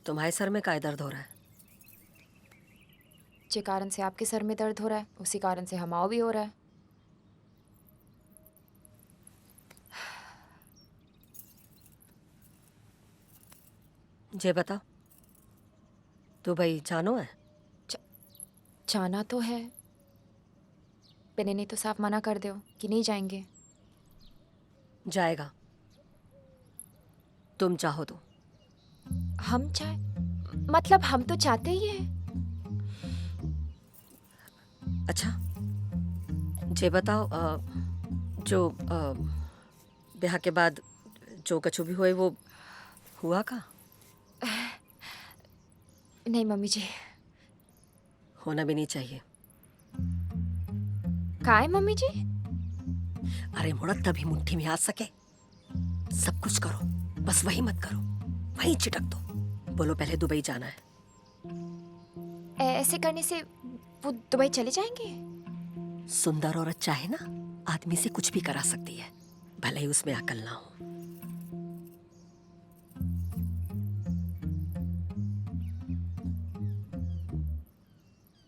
तुम्हारे सर में काय दर्द हो रहा है? जे कारण से आपके सर में दर्द हो रहा है उसी कारण से हमाओ भी हो रहा है। जे बताओ, दुबई जानो है? जाना तो है, ने तो साफ मना कर दो कि नहीं जाएंगे। जाएगा, तुम चाहो तो। हम चाहे मतलब हम तो चाहते ही हैं। अच्छा, जे बताओ, जो ब्याह के बाद जो कछु भी हुए वो हुआ का? नहीं मम्मी जी। होना भी नहीं चाहिए। का है मम्मी जी? अरे मुड़ा तभी मुट्ठी में आ सके। सब कुछ करो, बस वही मत करो, वही चिटक दो। बोलो पहले दुबई जाना है। ऐसे करने से वो दुबई चले जाएंगे? सुंदर और अच्छा है ना, आदमी से कुछ भी करा सकती है, भले ही उसमें अकल ना हो।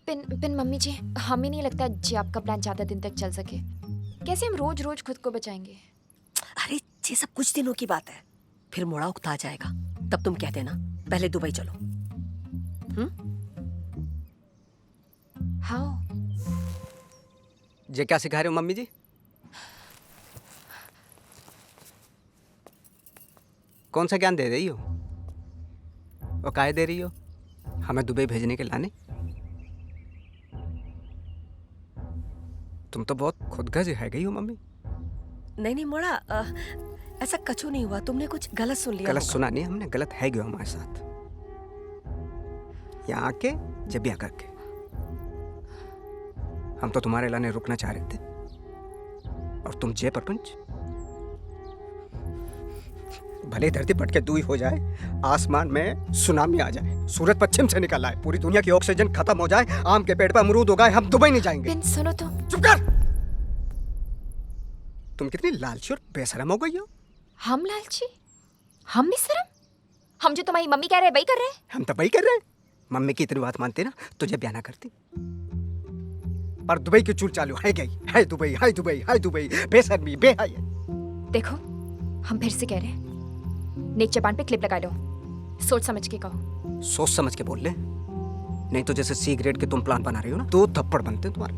पिन मम्मी जी, हमें नहीं लगता जी आपका प्लान ज्यादा दिन तक चल सके। कैसे हम रोज रोज खुद को बचाएंगे? अरे ये सब कुछ दिनों की बात है, फिर मोड़ा उकता जाएगा। तब तुम कहते ना पहले दुबई चलो। हाँ। ये क्या सिखा रहे हो मम्मी जी? कौन सा ज्ञान दे रही हो और काहे दे रही हो हमें दुबई भेजने के लाने? तुम तो बहुत खुदगर्ज है गई हो मम्मी। नहीं नहीं मोड़ा, ऐसा कछु नहीं हुआ, तुमने कुछ गलत सुन लिया गलत होगा। सुना नहीं, हमने गलत है गयो हमारे साथ यहाँ आके जब ब्याह करके। हम तो तुम्हारे लाने रुकना चाह रहे थे और तुम जय प्रपंच। भले धरती पटके दुई हो जाए, आसमान में सुनामी आ जाए, सूरज पश्चिम से निकल आए, पूरी दुनिया की ऑक्सीजन खत्म हो जाए, आम के पेड़ पर अमरूद उगाए, हम दुबई नहीं जाएंगे। पिन सुनो तो। चुप कर। तुम कितनी लालची और बेशरम हो गई हो। हम लालची? हम भी शर्म? हम जो तुम्हारी मम्मी कह रहे हैं वही कर रहे हैं। हम तो वही कर रहे हैं। मम्मी की इतनी बात मानते ना तुझे ब्याह ना करती। पर दुबई की चूल चालू है गई, है दुबई, है दुबई, है दुबई, बेशर्मी, बेहया। देखो, हम फिर से कह रहे हैं, नेक जबान पे क्लिप लगा लो, सोच समझ के कहो। सोच समझ के बोल ले, नहीं तो जैसे सी ग्रेड के तुम प्लान बना रही हो ना, दो थप्पड़ बनते हैं तुम्हारे।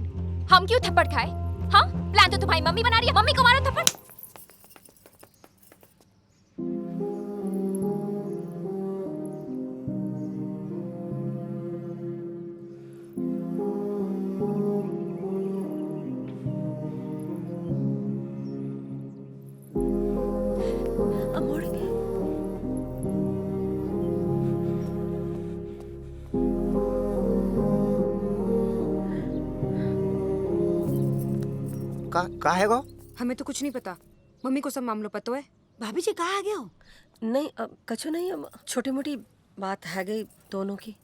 हम क्यों थप्पड़ खाए? हाँ, प्लान तो तुम्हारी मम्मी बना रही है, मम्मी को मारो थप्पड़। का है गो? हमें तो कुछ नहीं पता, मम्मी को सब मामलों पता है। भाभी जी कहाँ आ गए हो? नहीं, कछु नहीं, छोटी मोटी बात है गई दोनों की।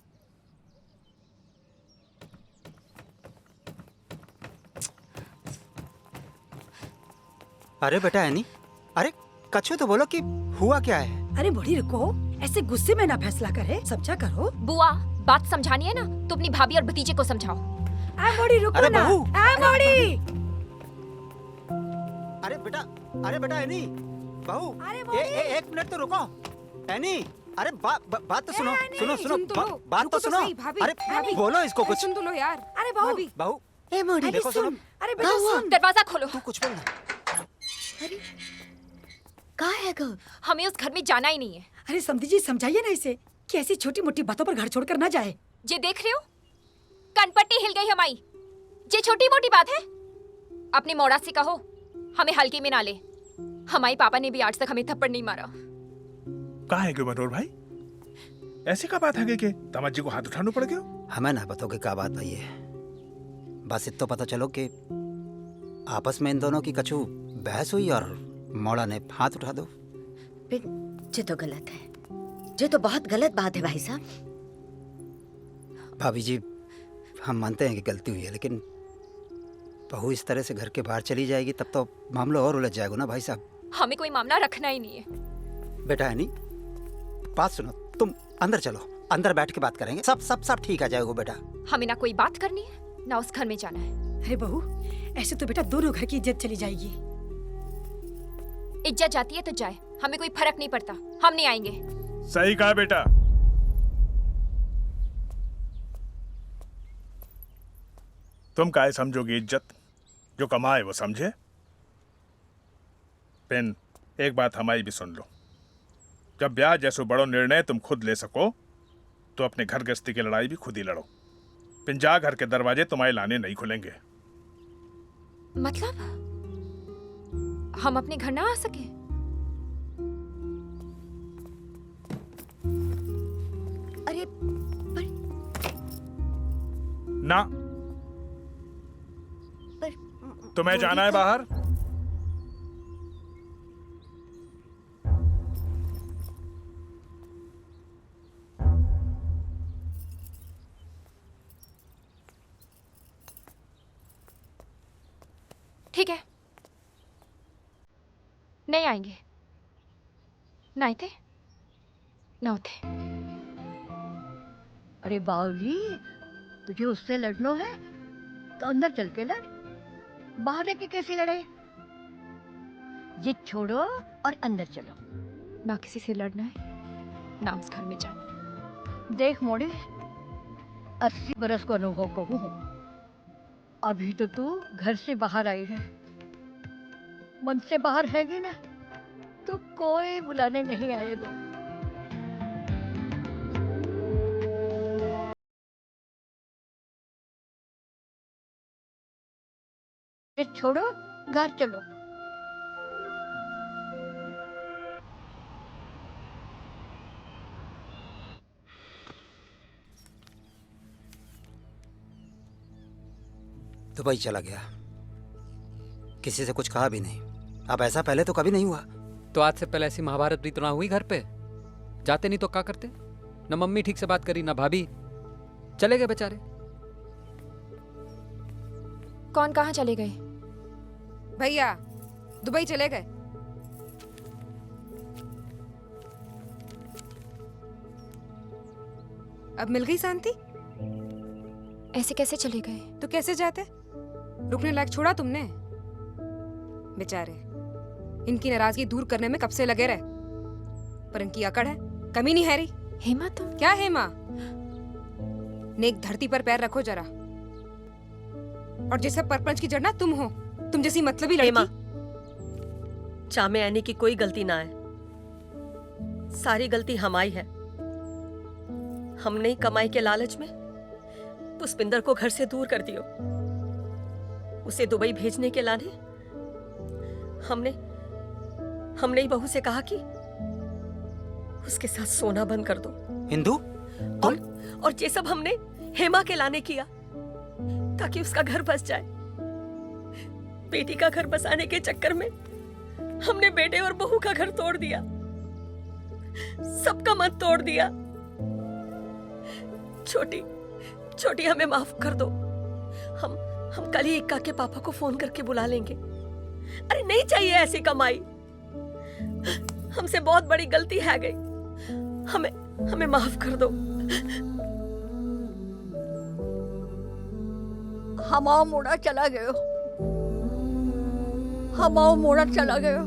अरे बेटा एनी, अरे कछु तो बोलो कि हुआ क्या है? अरे बड़ी रुको, ऐसे गुस्से में ना फैसला करे, समझा करो। बुआ, बात समझानी है ना तो अपनी भाभी और भतीजे को समझाओ। आ बड़ी रुको अरे ना। बहू। आ बड़ी। अरे बेटा एनी, बहू, अरे एक मिनट तो रुको। एनी, अरे बात तो सुनो, नहीं, सुनो सुनो, सुन तो लो। बात रुको तो तो सुनो। सही, भाभी, अरे भाभी। बोलो इसको अरे कुछ। सुन तो लो यार। अरे बहू, बहू, ए मोड़ी, देखो सुनो। अरे बेटा सुन। दरवाजा खोलो। तू कुछ बोल ना। कहाँ है गो? हमें उस घर में जाना ही नहीं है। अरे समझी जी, समझाइए ना इसे कि ऐसी छोटी मोटी बातों पर घर छोड़कर ना जाए। ये देख रहे हो, कनपट्टी हिल गई हमारी। ये छोटी मोटी बात है? अपने मोड़ा से कहो हमें हल्के में ना ले। हमारे पापा ने भी आज तक हमें थप्पड़ नहीं मारा। कहाँ है क्यों मनोहर भाई? ऐसी का बात है कि दामाद जी को हाथ उठाना पड़ गया? हमें ना बताओ कि क्या बात भाई है, बस इतना पता चलो कि आपस में इन दोनों की कछु बहस हुई और मोड़ा ने हाथ उठा दो। ये तो गलत है, ये तो बहुत गलत बात है भाई साहब। भाभी जी, हम मानते हैं कि गलती हुई है, लेकिन बहू इस तरह से घर के बाहर चली जाएगी तब तो मामला और उलझ जाएगा ना भाई साहब। हमें कोई मामला रखना ही नहीं है। बेटा है नहीं, बात सुनो, तुम अंदर चलो, अंदर बैठ के बात करेंगे। सब सब सब ठीक आ जाएगा बेटा। हमें ना कोई बात करनी है ना उस घर में जाना है। अरे बहू, ऐसे तो बेटा दोनों घर की इज्जत चली जाएगी। इज्जत जाती है तो जाए, हमें कोई फर्क नहीं पड़ता, हम नहीं आएंगे। सही कहा बेटा। तुम काहे समझोगी इज्जत, जो कमाए वो समझे। पेन, एक बात हमारी भी सुन लो। जब ब्याह जैसो बड़ो निर्णय तुम खुद ले सको तो अपने घर गृहस्थी की लड़ाई भी खुद ही लड़ो। पिंजा घर के दरवाजे तुम्हारे लाने नहीं खुलेंगे। मतलब हम अपने घर ना आ सके? अरे ना, पर तुम्हें जाना है बाहर। ठीक है, नहीं आएंगे। ना आते ना होते। अरे बावली, तुझे उससे लड़ना है तो अंदर चल के लड़, बाहर रह के कैसे लड़े? जिद छोड़ो और अंदर चलो। ना किसी से लड़ना है ना उस घर में जाना। देख मोड़े, 80 बरस का अनुभव कहूँ, अभी तो तू घर से बाहर आई है। मन से बाहर हैगी ना तो कोई बुलाने नहीं आएगा। जिद छोड़ो, घर चलो। दुबई चला गया, किसी से कुछ कहा भी नहीं। अब ऐसा पहले तो कभी नहीं हुआ। तो आज से पहले ऐसी महाभारत भी तो ना हुई घर पे। जाते नहीं तो क्या करते? न मम्मी ठीक से बात करी ना भाभी, चले गए बेचारे। कौन कहाँ चले गए? भैया दुबई चले गए। अब मिल गई शांति? ऐसे कैसे चले गए? तो कैसे जाते? रुकने लायक छोड़ा तुमने? बेचारे इनकी नाराजगी दूर करने में कब से लगे रहे, पर इनकी अकड़ है, कमी नहीं है रही। हेमा तुम? क्या हेमा? नेक धरती पर पैर रखो जरा। और जैसे परपंच की जड़ ना तुम हो, तुम जैसी मतलबी हेमा, लड़की। चा में आने की कोई गलती ना है, सारी गलती हमारी है। हमने ही कमाई के लालच में पुष्पिंदर को घर से दूर कर दियो। उसे दुबई भेजने के लाने हमने ही बहू से कहा कि उसके साथ सोना बंद कर दो। हिंदू, और ये सब हमने हेमा के लाने किया ताकि उसका घर बस जाए। बेटी का घर बसाने के चक्कर में हमने बेटे और बहू का घर तोड़ दिया, सबका मन तोड़ दिया। छोटी हमें माफ कर दो। हम कल ही इक्का के पापा को फोन करके बुला लेंगे। अरे नहीं चाहिए ऐसी कमाई, हमसे बहुत बड़ी गलती है गई, हमें माफ कर दो। हमाओ मोड़ा चला गयो, हमाओ मोड़ा चला गयो।